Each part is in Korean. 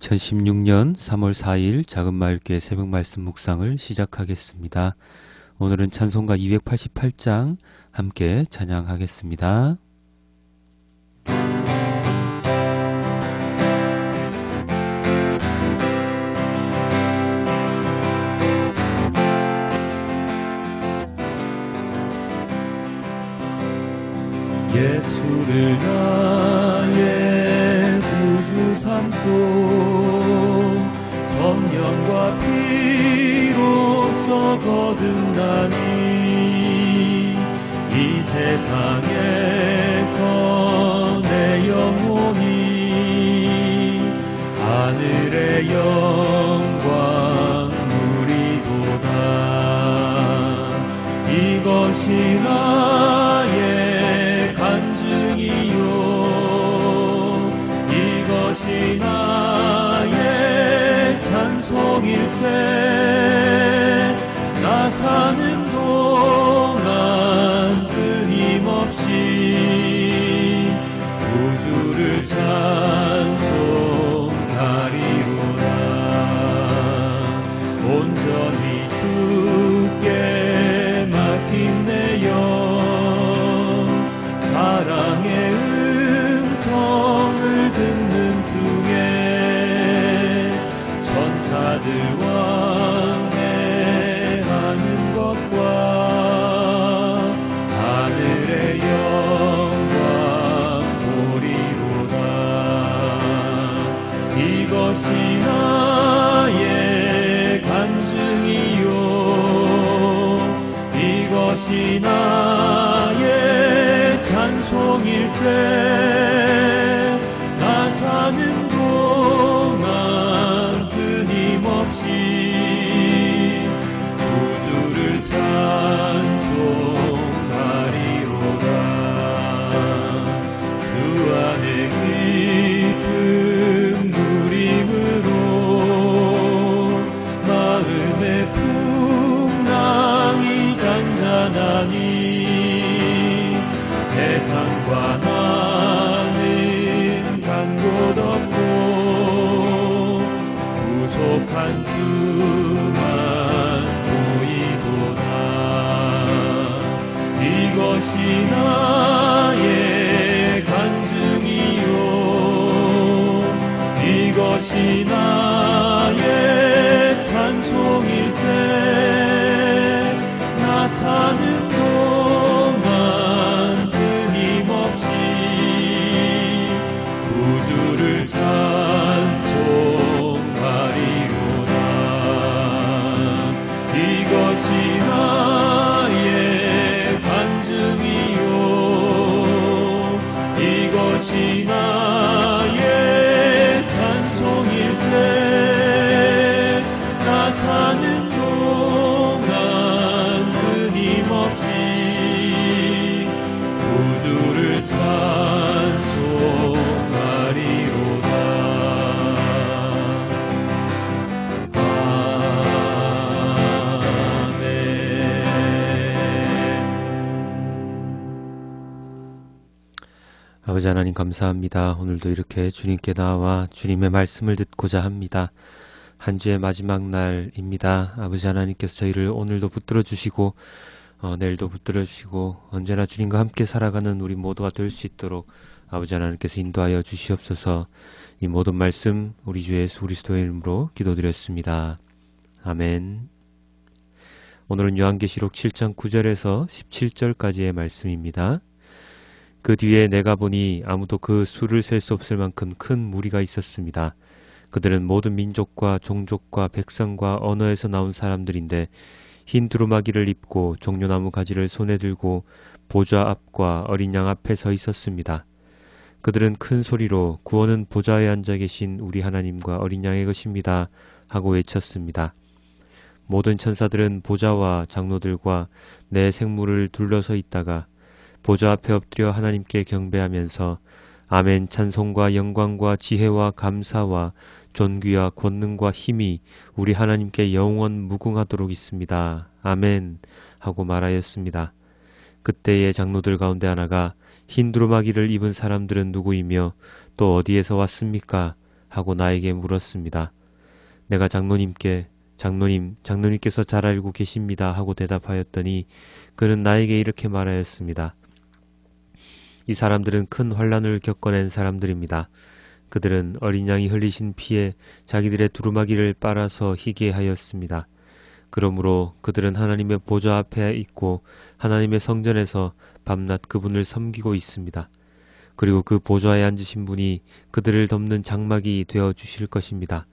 2016년 3월 4일 작은마을교회 새벽말씀 묵상을 시작하겠습니다. 오늘은 찬송가 288장 함께 찬양하겠습니다. 예수를 나의 구주 삼고 성령과 피로써 거듭나니 이 세상에서 내 영혼이 하늘의 영광 누리도다. 이것이 나의 간증이요 이것이 나의 찬송일세. 나 사는 동안 끊임없이 구주를 찬송하리로다. 온전히 주께 맡긴 내 영 사랑의 음성을 듣는 중에 천사들 왕래하는 것과 하늘의 영광 보리로다. 이것이 나의 간증이요 이것이 나의 찬송일세. 나 사는 동안 끊임없이 구주를 찬송하리로다. 주 안에 기쁨 누림으로 마음의 풍랑이 잔잔하니 세상과 나는 간 곳 없고 구속한 주만 보이도다. 이것이 나의 간증이요 이것이 나의 찬송일세. 나 사는 동안 끊임없이 구주를 찬송하리로다. 이것이 나의 간증이요 이것이 나의 찬송일세. 나 사는 동안 끊임없이 구주를 찬송하리로다. 아멘. 아버지 하나님 감사합니다. 오늘도 이렇게 주님께 나와 주님의 말씀을 듣고자 합니다. 한 주의 마지막 날입니다. 아버지 하나님께서 저희를 오늘도 붙들어 주시고 내일도 붙들어 주시고 언제나 주님과 함께 살아가는 우리 모두가 될 수 있도록 아버지 하나님께서 인도하여 주시옵소서. 이 모든 말씀 우리 주 예수 그리스도의 이름으로 기도드렸습니다. 아멘. 오늘은 요한계시록 7장 9절에서 17절까지의 말씀입니다. 그 뒤에 내가 보니 아무도 그 수를 셀 수 없을 만큼 큰 무리가 있었습니다. 그들은 모든 민족과 종족과 백성과 언어에서 나온 사람들인데 흰 두루마기를 입고 종려나무 가지를 손에 들고 보좌 앞과 어린 양 앞에 서 있었습니다. 그들은 큰 소리로 구원은 보좌에 앉아 계신 우리 하나님과 어린 양의 것입니다 하고 외쳤습니다. 모든 천사들은 보좌와 장로들과 내 생물을 둘러서 있다가 보좌 앞에 엎드려 하나님께 경배하면서 아멘 찬송과 영광과 지혜와 감사와 존귀와 권능과 힘이 우리 하나님께 영원 무궁하도록 있습니다. 아멘 하고 말하였습니다. 그때의 장로들 가운데 하나가 흰 두루마기를 입은 사람들은 누구이며 또 어디에서 왔습니까? 하고 나에게 물었습니다. 내가 장로님께서 잘 알고 계십니다 하고 대답하였더니 그는 나에게 이렇게 말하였습니다. 이 사람들은 큰 환난을 겪어낸 사람들입니다. 그들은 어린 양이 흘리신 피에 자기들의 두루마기를 빨아서 희게 하였습니다. 그러므로 그들은 하나님의 보좌 앞에 있고 하나님의 성전에서 밤낮 그분을 섬기고 있습니다. 그리고 그 보좌에 앉으신 분이 그들을 덮는 장막이 되어 주실 것입니다.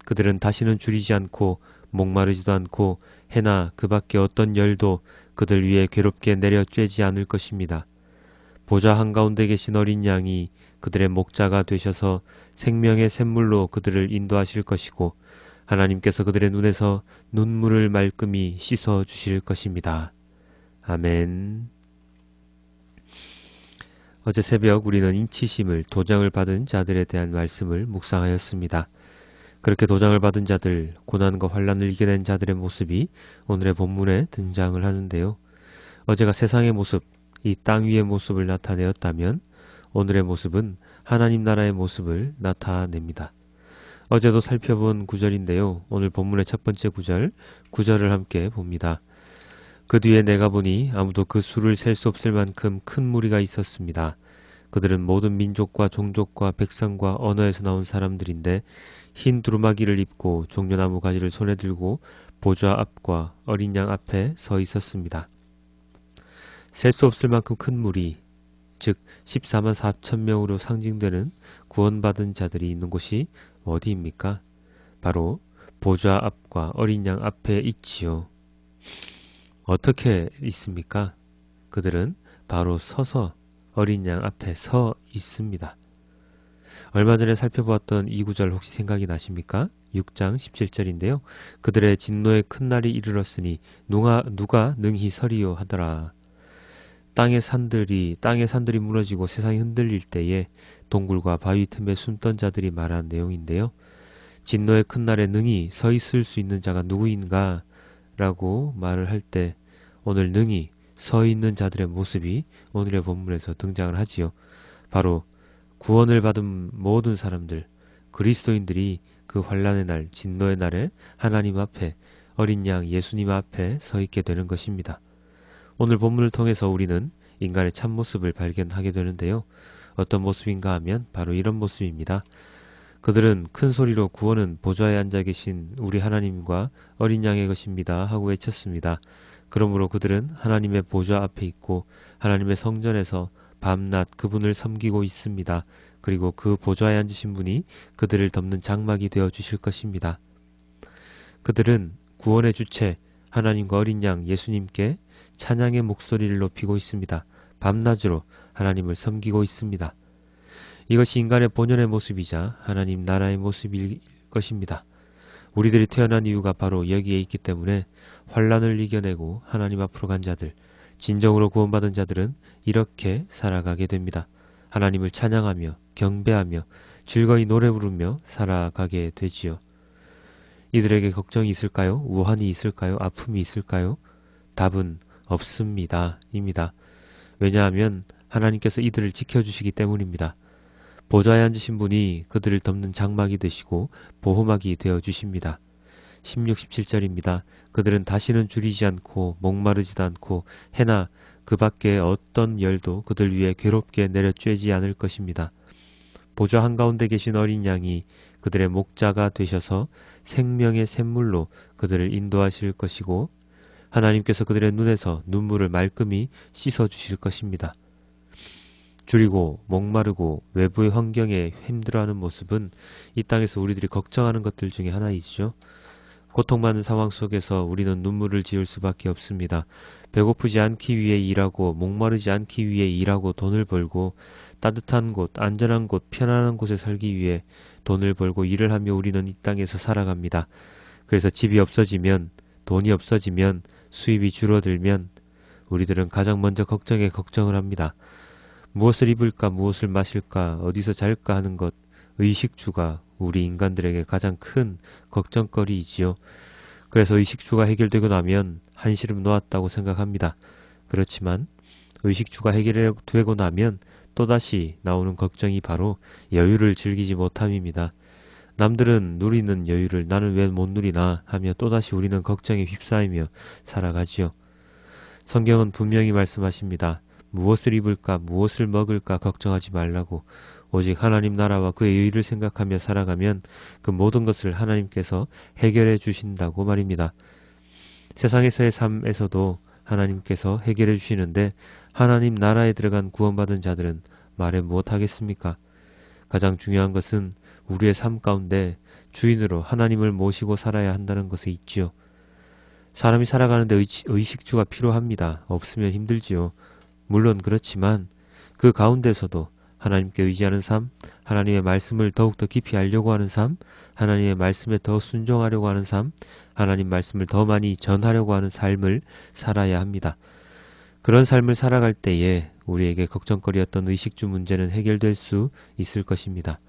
그들은 다시는 줄이지 않고 목마르지도 않고 해나 그 밖에 어떤 열도 그들 위에 괴롭게 내려 쬐지 않을 것입니다. 보좌 한가운데 계신 어린 양이 그들의 목자가 되셔서 생명의 샘물로 그들을 인도하실 것이고 하나님께서 그들의 눈에서 눈물을 말끔히 씻어 주실 것입니다. 아멘. 어제 새벽 우리는 인치심을 도장을 받은 자들에 대한 말씀을 묵상하였습니다. 그렇게 도장을 받은 자들, 고난과 환난을 이겨낸 자들의 모습이 오늘의 본문에 등장을 하는데요. 어제가 세상의 모습, 이 땅 위의 모습을 나타내었다면 오늘의 모습은 하나님 나라의 모습을 나타냅니다. 어제도 살펴본 구절인데요. 오늘 본문의 첫 번째 구절을 함께 봅니다. 그 뒤에 내가 보니 아무도 그 수를 셀 수 없을 만큼 큰 무리가 있었습니다. 그들은 모든 민족과 종족과 백성과 언어에서 나온 사람들인데 흰 두루마기를 입고 종려나무 가지를 손에 들고 보좌 앞과 어린 양 앞에 서 있었습니다. 셀 수 없을 만큼 큰 무리, 즉 14만 4천 명으로 상징되는 구원받은 자들이 있는 곳이 어디입니까? 바로 보좌 앞과 어린 양 앞에 있지요. 어떻게 있습니까? 그들은 바로 서서 어린 양 앞에 서 있습니다. 얼마 전에 살펴보았던 이 구절 혹시 생각이 나십니까? 6장 17절인데요. 그들의 진노의 큰 날이 이르렀으니 누가 능히 서리요 하더라. 땅의 산들이 무너지고 세상이 흔들릴 때에 동굴과 바위 틈에 숨던 자들이 말한 내용인데요. 진노의 큰 날에 능히 서 있을 수 있는 자가 누구인가? 라고 말을 할 때 오늘 능히 서 있는 자들의 모습이 오늘의 본문에서 등장을 하지요. 바로 구원을 받은 모든 사람들, 그리스도인들이 그 환난의 날, 진노의 날에 하나님 앞에 어린 양 예수님 앞에 서 있게 되는 것입니다. 오늘 본문을 통해서 우리는 인간의 참모습을 발견하게 되는데요. 어떤 모습인가 하면 바로 이런 모습입니다. 그들은 큰 소리로 구원은 보좌에 앉아 계신 우리 하나님과 어린 양의 것입니다 하고 외쳤습니다. 그러므로 그들은 하나님의 보좌 앞에 있고 하나님의 성전에서 밤낮 그분을 섬기고 있습니다. 그리고 그 보좌에 앉으신 분이 그들을 덮는 장막이 되어 주실 것입니다. 그들은 구원의 주체 하나님과 어린 양 예수님께 찬양의 목소리를 높이고 있습니다. 밤낮으로 하나님을 섬기고 있습니다. 이것이 인간의 본연의 모습이자 하나님 나라의 모습일 것입니다. 우리들이 태어난 이유가 바로 여기에 있기 때문에 환난을 이겨내고 하나님 앞으로 간 자들, 진정으로 구원받은 자들은 이렇게 살아가게 됩니다. 하나님을 찬양하며 경배하며 즐거이 노래 부르며 살아가게 되지요. 이들에게 걱정이 있을까요? 우환이 있을까요? 아픔이 있을까요? 답은 없습니다. 입니다. 왜냐하면 하나님께서 이들을 지켜주시기 때문입니다. 보좌에 앉으신 분이 그들을 덮는 장막이 되시고 보호막이 되어 주십니다. 16, 17절입니다. 그들은 다시는 줄이지 않고 목마르지도 않고 해나 그 밖에 어떤 열도 그들 위에 괴롭게 내려 쬐지 않을 것입니다. 보좌 한가운데 계신 어린 양이 그들의 목자가 되셔서 생명의 샘물로 그들을 인도하실 것이고 하나님께서 그들의 눈에서 눈물을 말끔히 씻어 주실 것입니다. 줄이고 목마르고 외부의 환경에 힘들어하는 모습은 이 땅에서 우리들이 걱정하는 것들 중에 하나이죠. 고통받는 상황 속에서 우리는 눈물을 지을 수밖에 없습니다. 배고프지 않기 위해 일하고 목마르지 않기 위해 일하고 돈을 벌고 따뜻한 곳, 안전한 곳, 편안한 곳에 살기 위해 돈을 벌고 일을 하며 우리는 이 땅에서 살아갑니다. 그래서 집이 없어지면, 돈이 없어지면, 수입이 줄어들면 우리들은 가장 먼저 걱정을 합니다. 무엇을 입을까, 무엇을 마실까, 어디서 잘까 하는 것, 의식주가 우리 인간들에게 가장 큰 걱정거리이지요. 그래서 의식주가 해결되고 나면 한시름 놓았다고 생각합니다. 그렇지만 의식주가 해결되고 나면 또다시 나오는 걱정이 바로 여유를 즐기지 못함입니다. 남들은 누리는 여유를 나는 왜 못 누리나 하며 또다시 우리는 걱정에 휩싸이며 살아가지요. 성경은 분명히 말씀하십니다. 무엇을 입을까 무엇을 먹을까 걱정하지 말라고. 오직 하나님 나라와 그의 의를 생각하며 살아가면 그 모든 것을 하나님께서 해결해 주신다고 말입니다. 세상에서의 삶에서도 하나님께서 해결해 주시는데 하나님 나라에 들어간 구원받은 자들은 말해 무엇하겠습니까? 가장 중요한 것은 우리의 삶 가운데 주인으로 하나님을 모시고 살아야 한다는 것에 있지요. 사람이 살아가는데 의식주가 필요합니다. 없으면 힘들지요. 물론 그렇지만 그 가운데서도 하나님께 의지하는 삶, 하나님의 말씀을 더욱더 깊이 알려고 하는 삶, 하나님의 말씀에 더 순종하려고 하는 삶, 하나님 말씀을 더 많이 전하려고 하는 삶을 살아야 합니다. 그런 삶을 살아갈 때에 우리에게 걱정거리였던 의식주 문제는 해결될 수 있을 것입니다.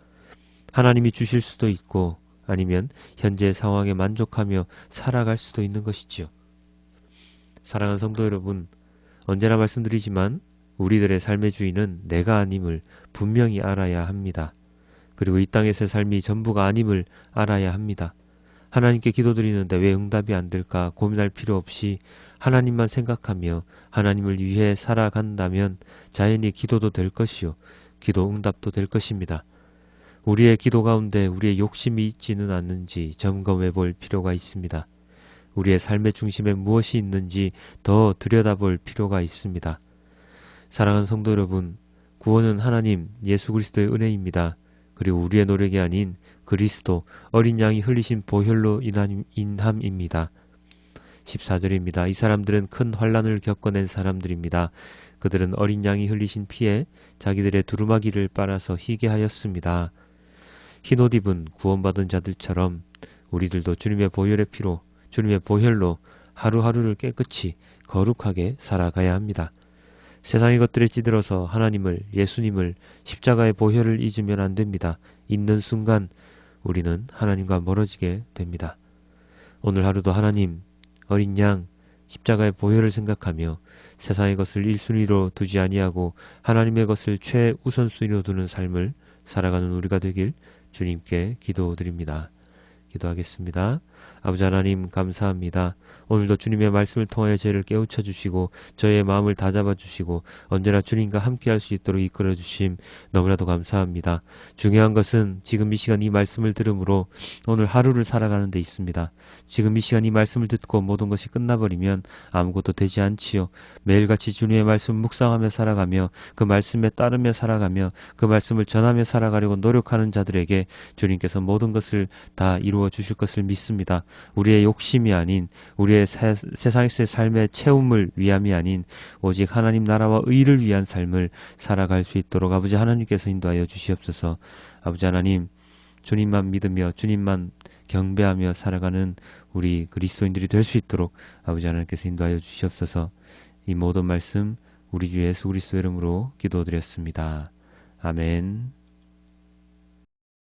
하나님이 주실 수도 있고 아니면 현재의 상황에 만족하며 살아갈 수도 있는 것이지요. 사랑하는 성도 여러분, 언제나 말씀드리지만 우리들의 삶의 주인은 내가 아님을 분명히 알아야 합니다. 그리고 이 땅에서의 삶이 전부가 아님을 알아야 합니다. 하나님께 기도드리는데 왜 응답이 안 될까 고민할 필요 없이 하나님만 생각하며 하나님을 위해 살아간다면 자연히 기도도 될 것이요. 기도 응답도 될 것입니다. 우리의 기도 가운데 우리의 욕심이 있지는 않는지 점검해 볼 필요가 있습니다. 우리의 삶의 중심에 무엇이 있는지 더 들여다볼 필요가 있습니다. 사랑하는 성도 여러분, 구원은 하나님 예수 그리스도의 은혜입니다. 그리고 우리의 노력이 아닌 그리스도 어린 양이 흘리신 보혈로 인함입니다. 14절입니다. 이 사람들은 큰 환난을 겪어낸 사람들입니다. 그들은 어린 양이 흘리신 피에 자기들의 두루마기를 빨아서 희게 하였습니다. 흰옷 입은 구원받은 자들처럼 우리들도 주님의 보혈의 피로 주님의 보혈로 하루하루를 깨끗이 거룩하게 살아가야 합니다. 세상의 것들에 찌들어서 하나님을, 예수님을, 십자가의 보혈을 잊으면 안 됩니다. 잊는 순간 우리는 하나님과 멀어지게 됩니다. 오늘 하루도 하나님, 어린 양, 십자가의 보혈을 생각하며 세상의 것을 1순위로 두지 아니하고 하나님의 것을 최우선순위로 두는 삶을 살아가는 우리가 되길 주님께 기도드립니다. 기도하겠습니다. 아버지 하나님 감사합니다. 오늘도 주님의 말씀을 통하여 저희를 깨우쳐 주시고 저의 마음을 다잡아 주시고 언제나 주님과 함께할 수 있도록 이끌어 주심 너무나도 감사합니다. 중요한 것은 지금 이 시간 이 말씀을 들음으로 오늘 하루를 살아가는 데 있습니다. 지금 이 시간 이 말씀을 듣고 모든 것이 끝나버리면 아무것도 되지 않지요. 매일같이 주님의 말씀을 묵상하며 살아가며 그 말씀에 따르며 살아가며 그 말씀을 전하며 살아가려고 노력하는 자들에게 주님께서 모든 것을 다 이루어 주실 것을 믿습니다. 우리의 욕심이 아닌 우리의 세상에서의 삶의 채움을 위함이 아닌 오직 하나님 나라와 의를 위한 삶을 살아갈 수 있도록 아버지 하나님께서 인도하여 주시옵소서. 아버지 하나님, 주님만 믿으며 주님만 경배하며 살아가는 우리 그리스도인들이 될 수 있도록 아버지 하나님께서 인도하여 주시옵소서. 이 모든 말씀 우리 주 예수 그리스도의 이름으로 기도드렸습니다. 아멘.